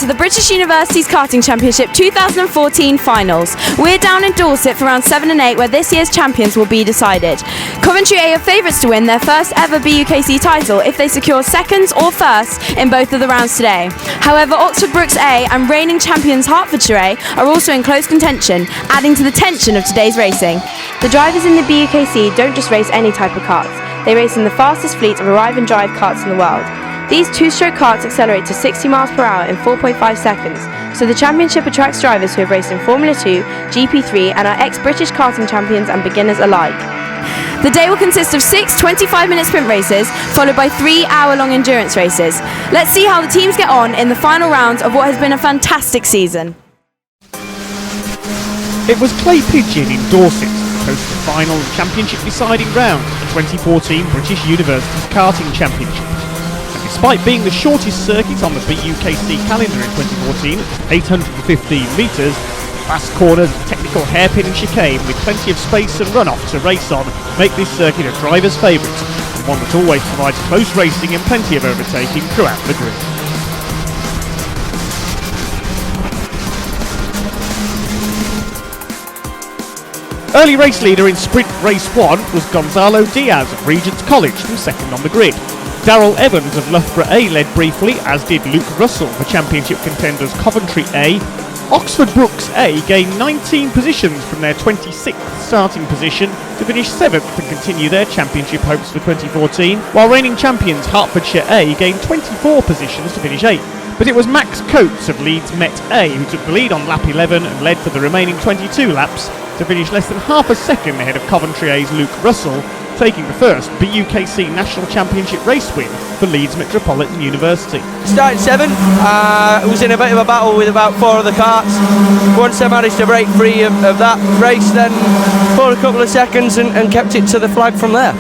to the British Universities Karting Championship 2014 finals. We're down in Dorset for rounds 7 and 8 where this year's champions will be decided. Coventry A are favourites to win their first ever BUKC title if they secure seconds or firsts in both of the rounds today. However, Oxford Brookes A and reigning champions Hertfordshire A are also in close contention, adding to the tension of today's racing. The drivers in the BUKC don't just race any type of karts, they race in the fastest fleet of arrive and drive karts in the world. These two-stroke karts accelerate to 60 miles per hour in 4.5 seconds, so the championship attracts drivers who have raced in Formula 2, GP3 and are ex-British karting champions and beginners alike. The day will consist of 6 25-minute sprint races, followed by 3 hour-long endurance races. Let's see how the teams get on in the final rounds of what has been a fantastic season. It was Clay Pigeon in Dorset that hosted the final championship deciding round of the 2014 British Universities Karting Championship. And despite being the shortest circuit on the BUKC calendar in 2014 at 815 metres, fast corners, technical hairpin and chicane with plenty of space and runoff to race on make this circuit a driver's favourite, and one that always provides close racing and plenty of overtaking throughout the grid. Early race leader in sprint race 1 was Gonzalo Diaz of Regent's College, who was second on the grid. Darryl Evans of Loughborough A led briefly, as did Luke Russell for championship contenders Coventry A. Oxford Brookes A gained 19 positions from their 26th starting position to finish 7th and continue their championship hopes for 2014, while reigning champions Hertfordshire A gained 24 positions to finish 8th. But it was Max Coates of Leeds Met A who took the lead on lap 11 and led for the remaining 22 laps to finish less than half a second ahead of Coventry A's Luke Russell, taking the first BUKC National Championship race win for Leeds Metropolitan University. Started 7, was in a bit of a battle with about 4 of the karts. Once I managed to break free of that race, then for a couple of seconds and kept it to the flag from there.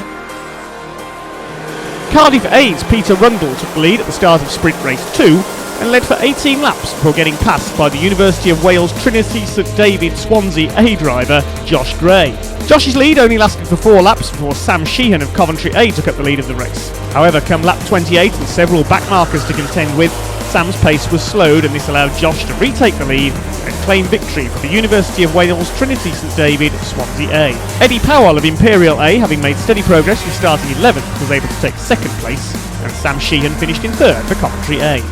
Cardiff A's Peter Rundle took the lead at the start of sprint race 2 and led for 18 laps before getting passed by the University of Wales Trinity St David Swansea A driver Josh Gray. Josh's lead only lasted for 4 laps before Sam Sheehan of Coventry A took up the lead of the race. However, come lap 28 and several backmarkers to contend with, Sam's pace was slowed and this allowed Josh to retake the lead and claim victory for the University of Wales Trinity St David Swansea A. Eddie Powell of Imperial A, having made steady progress from starting 11th, was able to take 2nd place, and Sam Sheehan finished in 3rd for Coventry A.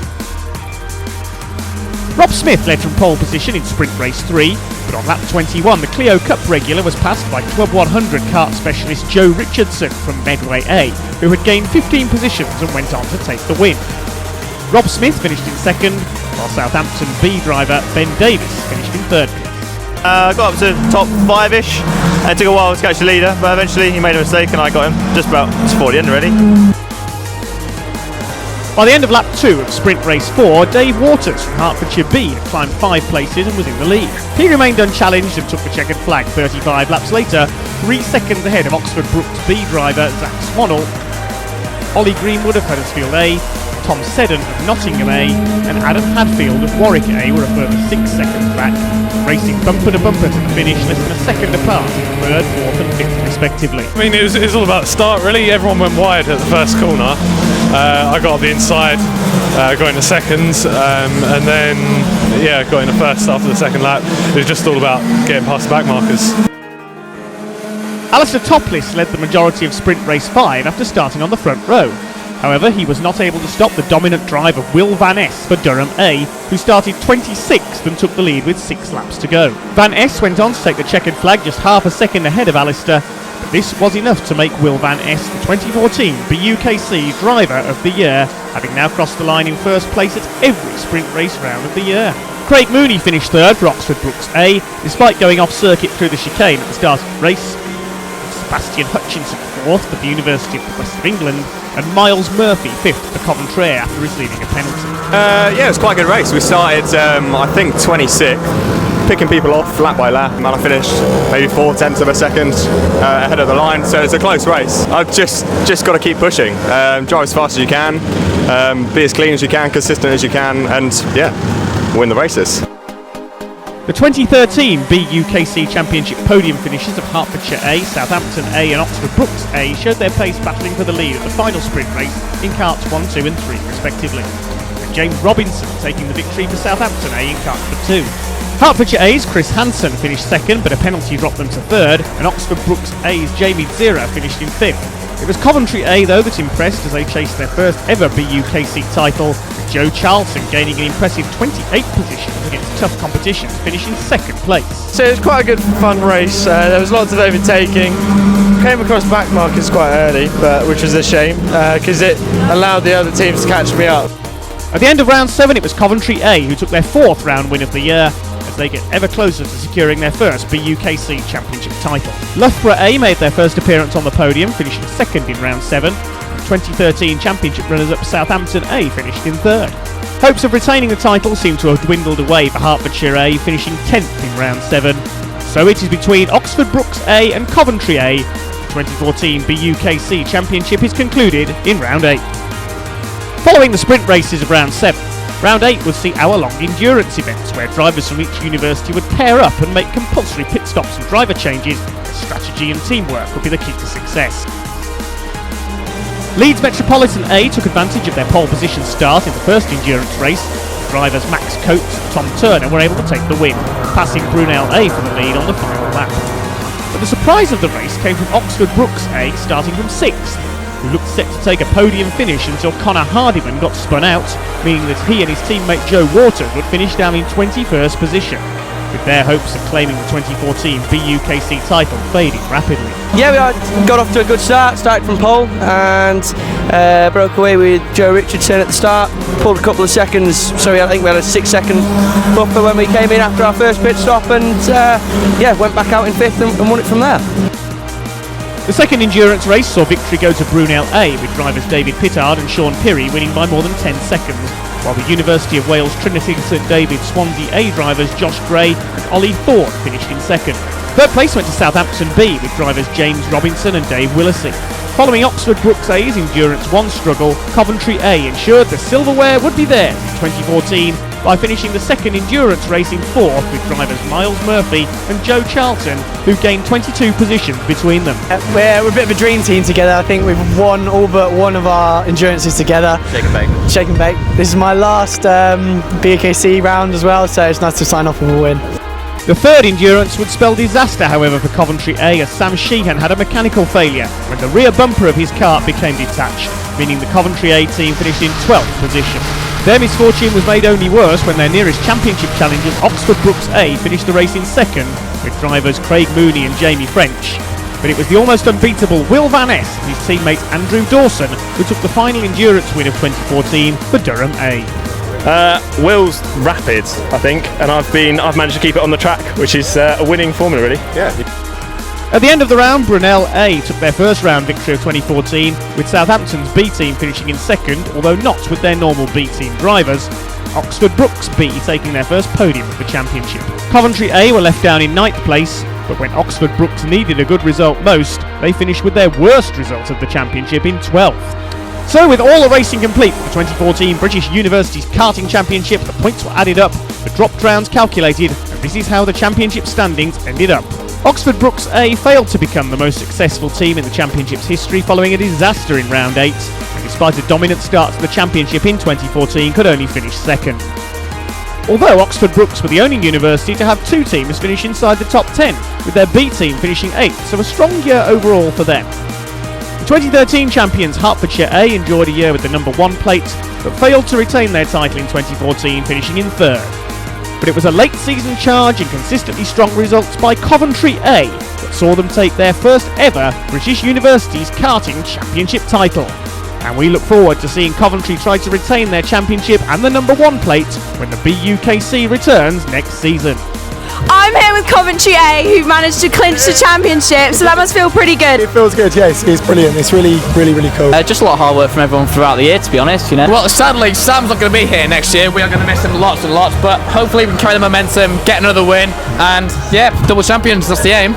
Rob Smith led from pole position in sprint race 3, but on lap 21 the Clio Cup regular was passed by Club 100 kart specialist Joe Richardson from Medway A, who had gained 15 positions and went on to take the win. Rob Smith finished in 2nd, while Southampton B driver Ben Davis finished in 3rd place. I got up to top 5-ish, and it took a while to catch the leader, but eventually he made a mistake and I got him just about before the end really. By the end of lap 2 of sprint race 4, Dave Waters from Hertfordshire B had climbed 5 places and was in the lead. He remained unchallenged and took the checkered flag 35 laps later, 3 seconds ahead of Oxford Brookes B driver Zach Swannell. Ollie Greenwood of Huddersfield A, Tom Seddon of Nottingham A and Adam Hadfield of Warwick A were a further 6 seconds back, racing bumper to bumper to the finish less than a second apart in 3rd, 4th and 5th respectively. I mean, it was all about the start really. Everyone went wide at the first corner. I got on the inside, got into seconds, and then got into first after the second lap. It was just all about getting past the back markers. Alistair Topless led the majority of sprint race 5 after starting on the front row. However, he was not able to stop the dominant drive of Will Van Es for Durham A, who started 26th and took the lead with 6 laps to go. Van Es went on to take the checkered flag just half a second ahead of Alistair, but this was enough to make Will Van Es the 2014 BUKC Driver of the Year, having now crossed the line in first place at every sprint race round of the year. Craig Mooney finished 3rd for Oxford Brookes A, despite going off circuit through the chicane at the start of the race. Sebastian Hutchinson 4th for the University of the West of England, and Miles Murphy 5th for Coventry after receiving a penalty. It was quite a good race. We started, I think, 26th, picking people off lap by lap, and I finished maybe 4/10 of a second ahead of the line, so it's a close race. I've just got to keep pushing, drive as fast as you can, be as clean as you can, consistent as you can, and win the races. The 2013 BUKC Championship podium finishes of Hertfordshire A, Southampton A and Oxford Brookes A showed their pace battling for the lead at the final sprint race in karts 1, 2 and 3 respectively. and James Robinson taking the victory for Southampton A in kart number 2. Hertfordshire A's Chris Hansen finished second, but a penalty dropped them to third, and Oxford Brooks A's Jamie Zira finished in fifth. It was Coventry A, though, that impressed as they chased their first ever BUKC title, with Joe Charlton gaining an impressive 28th position against tough competition, finishing second place. So it was quite a good fun race. There was lots of overtaking. Came across back markers quite early, which was a shame because it allowed the other teams to catch me up. At the end of round 7, it was Coventry A who took their 4th round win of the year, as they get ever closer to securing their first BUKC Championship title. Loughborough A made their first appearance on the podium, finishing second in round 7. 2013 Championship runners-up Southampton A finished in third. Hopes of retaining the title seem to have dwindled away for Hertfordshire A, finishing 10th in round 7. So it is between Oxford Brooks A and Coventry A. The 2014 BUKC Championship is concluded in round 8. Following the sprint races of round 7, round 8 would see hour-long endurance events where drivers from each university would pair up and make compulsory pit stops and driver changes. Strategy and teamwork would be the key to success. Leeds Metropolitan A took advantage of their pole position start in the first endurance race. Drivers Max Coates and Tom Turner were able to take the win, passing Brunel A for the lead on the final lap. But the surprise of the race came from Oxford Brooks A starting from 6th, who looked set to take a podium finish until Connor Hardiman got spun out, meaning that he and his teammate Joe Waters would finish down in 21st position, with their hopes of claiming the 2014 BUKC title fading rapidly. Yeah, we got off to a good start, started from pole and broke away with Joe Richardson at the start, pulled a couple of seconds, so I think we had a 6-second buffer when we came in after our first pit stop, and went back out in 5th and won it from there. The second endurance race saw victory go to Brunel A, with drivers David Pittard and Sean Pirrie winning by more than 10 seconds, while the University of Wales Trinity St David Swansea A drivers Josh Gray and Ollie Ford finished in second. Third place went to Southampton B, with drivers James Robinson and Dave Willisey. Following Oxford Brooks A's Endurance 1 struggle, Coventry A ensured the silverware would be theirs in 2014 by finishing the second endurance race in 4th, with drivers Miles Murphy and Joe Charlton, who gained 22 positions between them. We're a bit of a dream team together. I think we've won all but one of our endurances together. Shake and bake. This is my last BUKC round as well, so it's nice to sign off with a win. The third endurance would spell disaster, however, for Coventry A, as Sam Sheehan had a mechanical failure when the rear bumper of his kart became detached, meaning the Coventry A team finished in 12th position. Their misfortune was made only worse when their nearest championship challengers, Oxford Brooks A, finished the race in second, with drivers Craig Mooney and Jamie French. But it was the almost unbeatable Will Van Ness and his teammate Andrew Dawson who took the final endurance win of 2014 for Durham A. Will's rapid, I think, and I've managed to keep it on the track, which is a winning formula, really. Yeah. At the end of the round, Brunel A took their first round victory of 2014, with Southampton's B team finishing in second, although not with their normal B team drivers. Oxford Brooks B taking their first podium of the championship. Coventry A were left down in 9th place, but when Oxford Brooks needed a good result most, they finished with their worst result of the championship in 12th. So with all the racing complete for the 2014 British Universities Karting Championship, the points were added up, the dropped rounds calculated, and this is how the championship standings ended up. Oxford Brooks A failed to become the most successful team in the championship's history following a disaster in round 8, and despite a dominant start to the championship in 2014, could only finish second. Although Oxford Brooks were the only university to have 2 teams finish inside the top 10, with their B team finishing 8th, so a strong year overall for them. The 2013 champions Hertfordshire A enjoyed a year with the number 1 plate, but failed to retain their title in 2014, finishing in 3rd. But it was a late season charge and consistently strong results by Coventry A that saw them take their first ever British Universities Karting Championship title. And we look forward to seeing Coventry try to retain their championship and the number 1 plate when the BUKC returns next season. I'm here with Coventry A, who managed to clinch the championship, so that must feel pretty good. It feels good, yes, it's brilliant. It's really cool. Just a lot of hard work from everyone throughout the year, to be honest, you know. Well, sadly, Sam's not going to be here next year. We are going to miss him lots and lots, but hopefully we can carry the momentum, get another win, and yeah, double champions, that's the aim.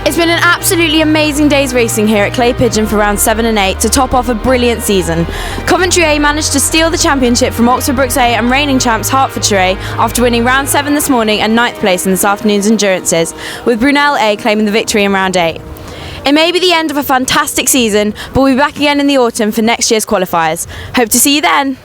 It's been an absolutely amazing day's racing here at Clay Pigeon for rounds 7 and 8 to top off a brilliant season. Coventry A managed to steal the championship from Oxford Brooks A and reigning champs Hertfordshire A after winning round 7 this morning and 9th place in this afternoon's endurances, with Brunel A claiming the victory in round 8. It may be the end of a fantastic season, but we'll be back again in the autumn for next year's qualifiers. Hope to see you then!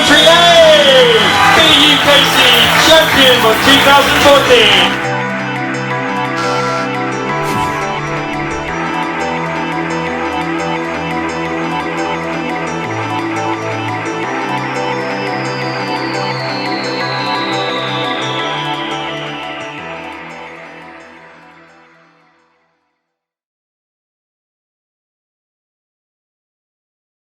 Coventry A, BUKC champion of 2014.